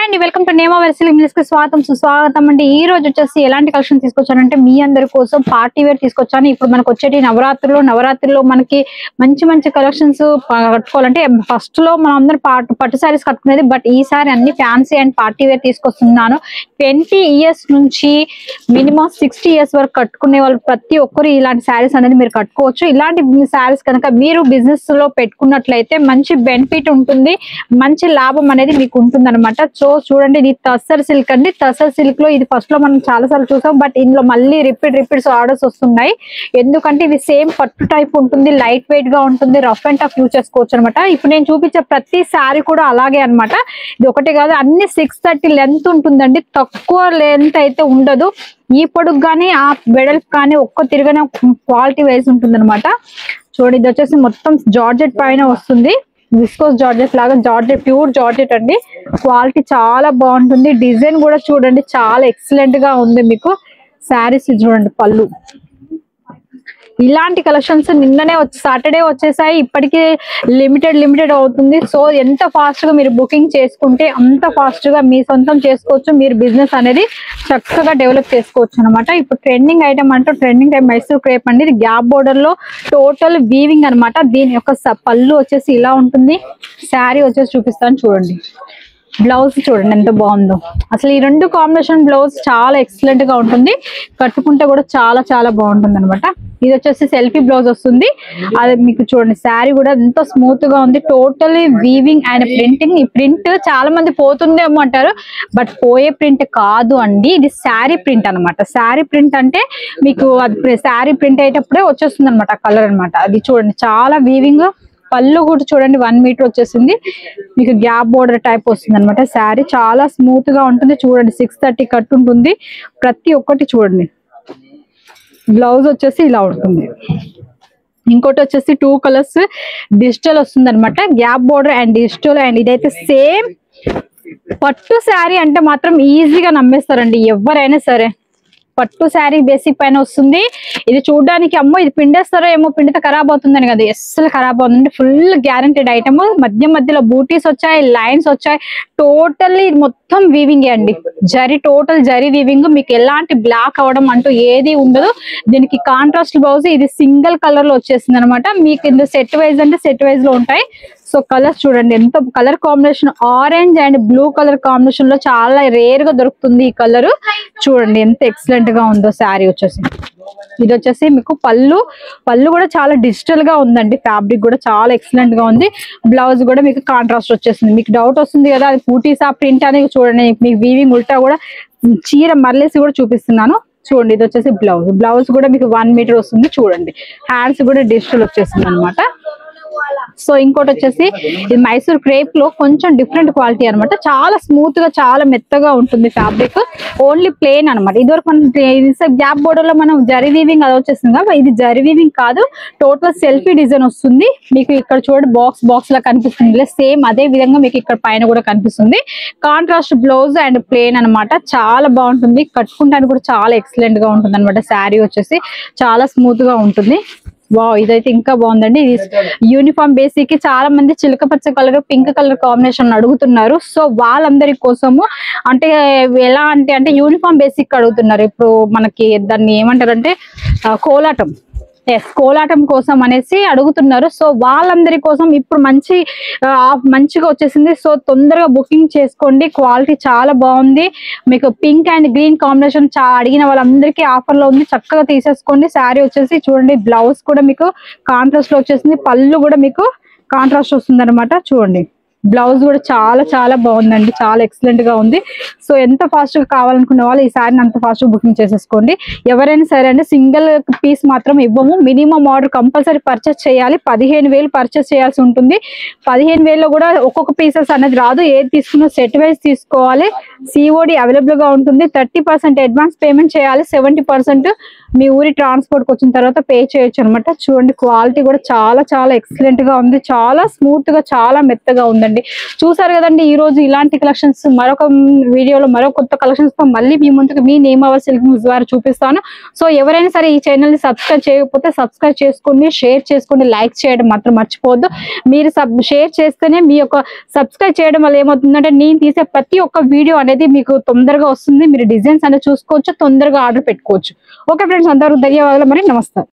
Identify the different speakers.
Speaker 1: అండి welcome to నేమా వెర్సిల్ English కి స్వాగతం సుస్వాగతం అండి. ఈ రోజు వచ్చేసి ఎలాంటి కలెక్షన్ తీసుకొచ్చానంటే మీ అందరి కోసం పార్టీ వేర్ తీసుకొచ్చాను. ఇప్పుడు మనకు వచ్చేటి నవరాత్రిలో మనకి మంచి మంచి కలెక్షన్స్ కట్టుకోవాలంటే ఫస్ట్ లో మనం అందరం పట్టు సారీస్ కట్టుకునేది, బట్ ఈసారి అన్ని ఫ్యాన్సీ అండ్ పార్టీ వేర్ తీసుకొస్తున్నాను. 20 years నుంచి మినిమం 60 years వరకు కట్టుకునే వాళ్ళు ప్రతి ఒక్కరు ఇలాంటి శారీస్ అనేది మీరు కట్టుకోవచ్చు. ఇలాంటి శారీస్ కనుక మీరు బిజినెస్ లో పెట్టుకున్నట్లయితే మంచి బెనిఫిట్ ఉంటుంది, మంచి లాభం అనేది మీకు ఉంటుంది అనమాట. సో చూడండి, ఇది టస్సర్ సిల్క్ అండి. టస్సర్ సిల్క్ లో ఇది ఫస్ట్ లో మనం చాలా సార్లు చూసాం, బట్ ఇందులో మళ్ళీ రిపీట్స్ ఆర్డర్స్ వస్తున్నాయి. ఎందుకంటే ఇది సేమ్ పట్టు టైప్ ఉంటుంది, లైట్ వెయిట్ గా ఉంటుంది, రఫ్ అండ్ టఫ్ యూజ్ చేసుకోవచ్చు అనమాట. ఇప్పుడు నేను చూపించే ప్రతి శారీ కూడా అలాగే అనమాట. ఇది ఒకటి కాదు, అన్ని 630 లెంత్ ఉంటుందండి, తక్కువ లెంత్ అయితే ఉండదు. ఈ పొడుగు కానీ ఆ వెడల్పు కానీ ఒక్క తిరగనే క్వాలిటీ వైజ్ ఉంటుంది అనమాట. చూడండి, ఇది వచ్చేసి మొత్తం జార్జెట్ పైన వస్తుంది, విస్కోస్ జార్జెట్ లాగా, జార్జెట్ ప్యూర్ జార్జెట్ అండి. క్వాలిటీ చాలా బాగుంటుంది. డిజైన్ కూడా చూడండి చాలా ఎక్సలెంట్ గా ఉంది. మీకు శారీస్ చూడండి, పళ్ళు ఇలాంటి కలెక్షన్స్ నిన్ననే సాటర్డే వచ్చేసాయి. ఇప్పటికీ లిమిటెడ్ అవుతుంది. సో ఎంత ఫాస్ట్ గా మీరు బుకింగ్ చేసుకుంటే అంత ఫాస్ట్ గా మీ సొంతం చేసుకోవచ్చు, మీరు బిజినెస్ అనేది చక్కగా డెవలప్ చేసుకోవచ్చు అనమాట. ఇప్పుడు ట్రెండింగ్ ఐటమ్ అంటే ట్రెండింగ్ టైప్ మైసూర్ క్రేప్ అండి. ఇది గ్యాప్ బోర్డర్ లో టోటల్ వీవింగ్ అనమాట. దీని యొక్క పళ్ళు వచ్చేసి ఇలా ఉంటుంది. శారీ వచ్చేసి చూపిస్తాను చూడండి. బ్లౌజ్ చూడండి ఎంత బాగుందో. అసలు ఈ రెండు కాంబినేషన్ బ్లౌజ్ చాలా ఎక్సలెంట్ గా ఉంటుంది, కట్టుకుంటే కూడా చాలా బాగుంటుంది అనమాట. ఇది వచ్చేసి సెల్ఫీ బ్లౌజ్ వస్తుంది. అది మీకు చూడండి, శారీ కూడా ఎంతో స్మూత్ గా ఉంది, టోటలీ వీవింగ్ అండ్ ప్రింటింగ్. ఈ ప్రింట్ చాలా మంది పోతుందేమో అంటారు, బట్ పోయే ప్రింట్ కాదు అండి, ఇది శారీ ప్రింట్ అనమాట. శారీ ప్రింట్ అంటే మీకు అది శారీ ప్రింట్ అయ్యేటప్పుడే వచ్చేస్తుంది అనమాట కలర్ అనమాట. అది చూడండి చాలా వీవింగ్. పళ్ళు కూడా చూడండి 1 మీటర్ వచ్చేసింది, మీకు గ్యాప్ బోర్డర్ టైప్ వస్తుంది అనమాట. శారీ చాలా స్మూత్ గా ఉంటుంది. చూడండి 630 కట్ ఉంటుంది ప్రతి ఒక్కటి. చూడండి బ్లౌజ్ వచ్చేసి ఇలా ఉంటుంది. ఇంకోటి వచ్చేసి 2 కలర్స్ డిజిటల్ వస్తుంది అనమాట, gap border and digital. And ఇదైతే సేమ్ పట్టు శారీ అంటే మాత్రం ఈజీగా నమ్మేస్తారండి ఎవరైనా సరే. పట్టు శారీ బేసిక్ పైన వస్తుంది. ఇది చూడడానికి అమ్మో ఇది పిండేస్తారో ఏమో, పిండితే ఖరాబ్ అవుతుందని కదా, అస్సలు ఖరాబ్ అవుతుంది. Full guaranteed item. మధ్యలో బూటీస్ వచ్చాయి, లైన్స్ వచ్చాయి, టోటల్లీ మొత్తం వీవింగ్ అండి. Total zari weaving. మీకు ఎలాంటి బ్లాక్ అవడం అంటూ ఏది ఉండదు. దీనికి కాంట్రాస్ట్ బ్లౌజ్ ఇది సింగిల్ కలర్ లో వచ్చేసింది అనమాట. మీకు ఇందులో సెట్ వైజ్ అంటే సెట్ వైజ్ లో ఉంటాయి. సో కలర్స్ చూడండి, ఎంత colour combination, orange and blue colour combination లో చాలా రేర్ గా దొరుకుతుంది ఈ కలర్. చూడండి ఎంత ఎక్సలెంట్ గా ఉందో శారీ వచ్చేసి. ఇది వచ్చేసి మీకు పళ్ళు కూడా చాలా డిజిటల్ గా ఉందండి. ఫ్యాబ్రిక్ కూడా చాలా ఎక్సలెంట్ గా ఉంది. బ్లౌజ్ కూడా మీకు కాంట్రాస్ట్ వచ్చేసింది. మీకు డౌట్ వస్తుంది కదా అది పూటీసా ప్రింట్ అనేది. చూడండి మీకు వీవింగ్ ఉల్టా కూడా చీర మర్లేసి కూడా చూపిస్తున్నాను. చూడండి ఇది వచ్చేసి బ్లౌజ్ కూడా మీకు 1 మీటర్ వస్తుంది. చూడండి హ్యాండ్స్ కూడా డిజిటల్ వచ్చేసింది అనమాట. సో ఇంకోటి వచ్చేసి ఇది మైసూర్ క్రేప్ లో కొంచెం డిఫరెంట్ క్వాలిటీ అనమాట. చాలా స్మూత్ గా చాలా మెత్తగా ఉంటుంది ఫ్యాబ్రిక్. ఓన్లీ ప్లెయిన్ అనమాట. ఇదివరకు మనం గ్యాప్ బోర్డర్ లో మనం జరీ వీవింగ్ అది వచ్చేసింది కదా, ఇది జరీ వీవింగ్ కాదు, టోటల్ సెల్ఫీ డిజైన్ వస్తుంది. మీకు ఇక్కడ చూడండి బాక్స్ లా కనిపిస్తుంది, సేమ్ అదే విధంగా మీకు ఇక్కడ పైన కూడా కనిపిస్తుంది. కాంట్రాస్ట్ బ్లౌజ్ అండ్ ప్లెయిన్ అనమాట. చాలా బాగుంటుంది, కట్టుకుంటానికి కూడా చాలా ఎక్సలెంట్ గా ఉంటుంది అనమాట. శారీ వచ్చేసి చాలా స్మూత్ గా ఉంటుంది. వావ్, ఇదైతే ఇంకా బాగుందండి. ఇది యూనిఫామ్ బేసిక్ కి చాలా మంది చిలక పచ్చ కలర్ పింక్ కలర్ కాంబినేషన్ అడుగుతున్నారు. సో వాళ్ళందరి కోసము అంటే ఎలా అంటే యూనిఫామ్ బేసిక్ అడుగుతున్నారు. ఇప్పుడు మనకి దాన్ని ఏమంటారంటే కోలాటం కోసం అనేసి అడుగుతున్నారు. సో వాళ్ళందరి కోసం ఇప్పుడు మంచిగా వచ్చేసింది. సో తొందరగా బుకింగ్ చేసుకోండి, క్వాలిటీ చాలా బాగుంది. మీకు పింక్ అండ్ గ్రీన్ కాంబినేషన్ అడిగిన వాళ్ళందరికీ ఆఫర్ లో ఉంది, చక్కగా తీసేసుకోండి. శారీ వచ్చేసి చూడండి, బ్లౌజ్ కూడా మీకు కాంట్రాస్ట్ లో వచ్చేసింది, పళ్ళు కూడా మీకు కాంట్రాస్ట్ వస్తుంది అనమాట. చూడండి బ్లౌజ్ కూడా చాలా బాగుందండి, చాలా ఎక్సలెంట్ గా ఉంది. సో ఎంత ఫాస్ట్ గా కావాలనుకునే వాళ్ళు ఈ సారీని అంత ఫాస్ట్ గా బుకింగ్ చేసేసుకోండి. ఎవరైనా సరే అండి, సింగిల్ పీస్ మాత్రం ఇవ్వము. మినిమం ఆర్డర్ కంపల్సరీ పర్చేస్ చేయాలి. 15,000 పర్చేస్ చేయాల్సి ఉంటుంది. 15,000లో కూడా ఒక్కొక్క పీసెస్ అనేది రాదు, ఏది తీసుకున్నా సెట్ వైజ్ తీసుకోవాలి. COD అవైలబుల్ గా ఉంటుంది. 30% అడ్వాన్స్ పేమెంట్ చేయాలి, 70% మీ ఊరి ట్రాన్స్పోర్ట్ కి వచ్చిన తర్వాత పే చేయొచ్చు అనమాట. చూడండి క్వాలిటీ కూడా చాలా ఎక్సలెంట్ గా ఉంది, చాలా స్మూత్ గా చాలా మెత్తగా ఉందండి చేసుకోండి. చూసారు కదండి ఈ రోజు ఇలాంటి కలెక్షన్స్ మరొక వీడియోలో మరో కొత్త కలెక్షన్స్ తో మళ్ళీ మీ ముందుకు మీ నేమావర్ సిల్క్ ద్వారా చూపిస్తాను. సో ఎవరైనా సరే ఈ ఛానల్ ని సబ్స్క్రైబ్ చేయకపోతే సబ్స్క్రైబ్ చేసుకోండి, షేర్ చేసుకోండి, లైక్ చేయడం మాత్రం మర్చిపోవద్దు. మీరు షేర్ చేస్తేనే మీ యొక్క సబ్స్క్రైబ్ చేయడం వల్ల ఏమవుతుందంటే నేను తీసే ప్రతి ఒక్క వీడియో అనేది మీకు తొందరగా వస్తుంది. మీరు డిజైన్స్ అనేది చూసుకోవచ్చు, తొందరగా ఆర్డర్ పెట్టుకోవచ్చు. ఓకే ఫ్రెండ్స్, అందరూ ధన్యవాదాలు, మరి నమస్తే.